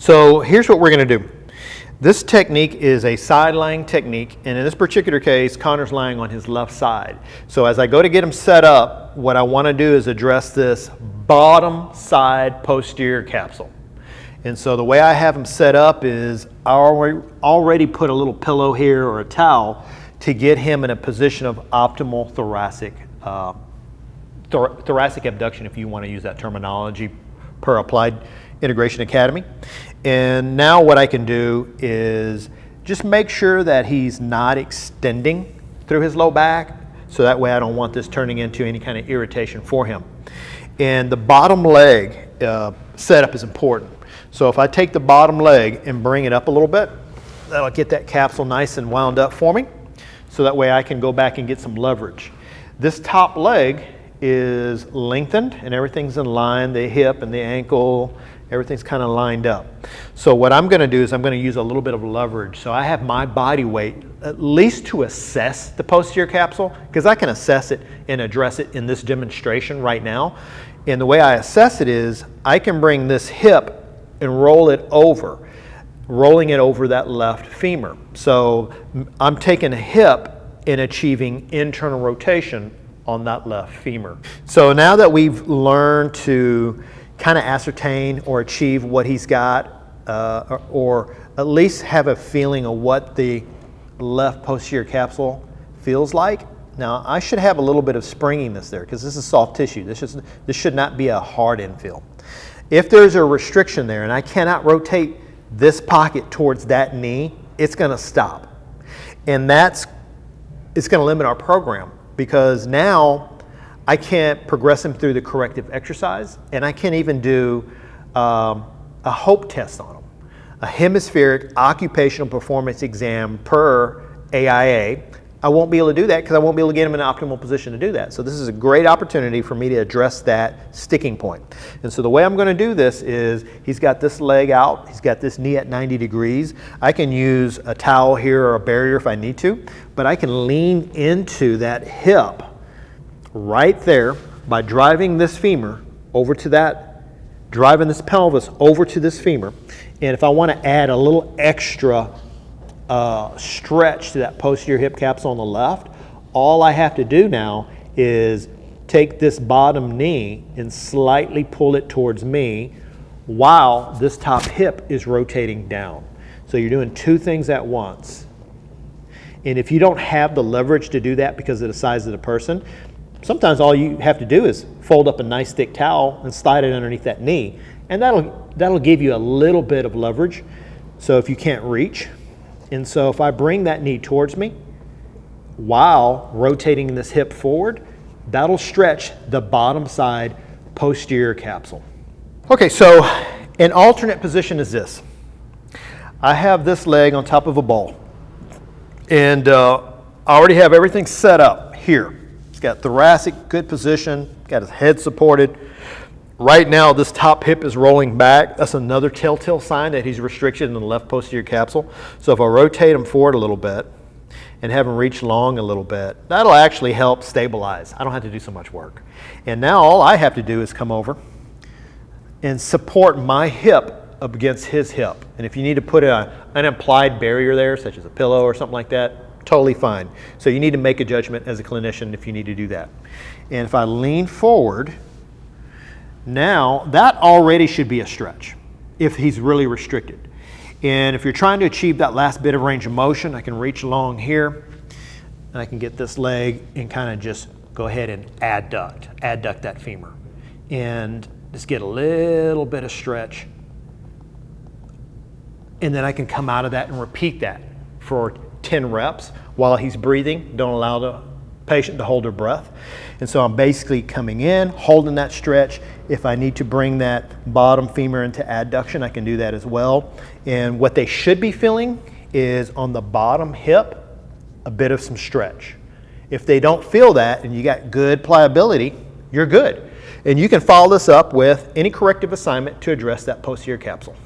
So here's what we're going to do. This technique is a side lying technique, and in this particular case, Connor's lying on his left side. So as I go to get him set up, what I want to do is address this bottom side posterior capsule. And so the way I have him set up is I already put a little pillow here or a towel to get him in a position of optimal thoracic abduction, if you want to use that terminology per Applied Integration Academy. And now what I can do is just make sure that he's not extending through his low back, so that way I don't want this turning into any kind of irritation for him. And the bottom leg setup is important. So if I take the bottom leg and bring it up a little bit, that'll get that capsule nice and wound up for me, so that way I can go back and get some leverage. This top leg is lengthened and everything's in line, the hip and the ankle, everything's kind of lined up. So what I'm going to do is I'm going to use a little bit of leverage. So I have my body weight at least to assess the posterior capsule, because I can assess it and address it in this demonstration right now. And the way I assess it is I can bring this hip and roll it over, rolling it over that left femur. So I'm taking a hip and achieving internal rotation on that left femur. So now that we've learned to kind of ascertain or achieve what he's got, or at least have a feeling of what the left posterior capsule feels like. Now I should have a little bit of springiness there, because this is soft tissue. This should not be a hard infill. If there's a restriction there and I cannot rotate this pocket towards that knee, it's going to stop. And it's going to limit our program, because now I can't progress him through the corrective exercise, and I can't even do a HOPE test on him, a hemispheric occupational performance exam per AIA. I won't be able to do that because I won't be able to get him in an optimal position to do that. So this is a great opportunity for me to address that sticking point. And so the way I'm going to do this is he's got this leg out, he's got this knee at 90 degrees. I can use a towel here or a barrier if I need to, but I can lean into that hip right there by driving this femur over to that, driving this pelvis over to this femur. And if I want to add a little extra stretch to that posterior hip capsule on the left, all I have to do now is take this bottom knee and slightly pull it towards me while this top hip is rotating down. So you're doing two things at once. And if you don't have the leverage to do that because of the size of the person, sometimes all you have to do is fold up a nice thick towel and slide it underneath that knee, and that'll give you a little bit of leverage, so if you can't reach. And so if I bring that knee towards me while rotating this hip forward, that'll stretch the bottom side posterior capsule. Okay, so an alternate position is this. I have this leg on top of a ball, and I already have everything set up here. He's got thoracic, good position, got his head supported. Right now, this top hip is rolling back. That's another telltale sign that he's restricted in the left posterior capsule. So if I rotate him forward a little bit and have him reach long a little bit, that'll actually help stabilize. I don't have to do so much work. And now all I have to do is come over and support my hip up against his hip. And if you need to put an implied barrier there, such as a pillow or something like that, totally fine. So you need to make a judgment as a clinician if you need to do that. And if I lean forward, now that already should be a stretch if he's really restricted. And if you're trying to achieve that last bit of range of motion, I can reach along here and I can get this leg and kind of just go ahead and adduct that femur and just get a little bit of stretch. And then I can come out of that and repeat that for 10 reps while he's breathing. Don't allow the patient to hold their breath. And so I'm basically coming in, holding that stretch. If I need to bring that bottom femur into adduction, I can do that as well. And what they should be feeling is on the bottom hip, a bit of some stretch. If they don't feel that and you got good pliability, you're good. And you can follow this up with any corrective assignment to address that posterior capsule.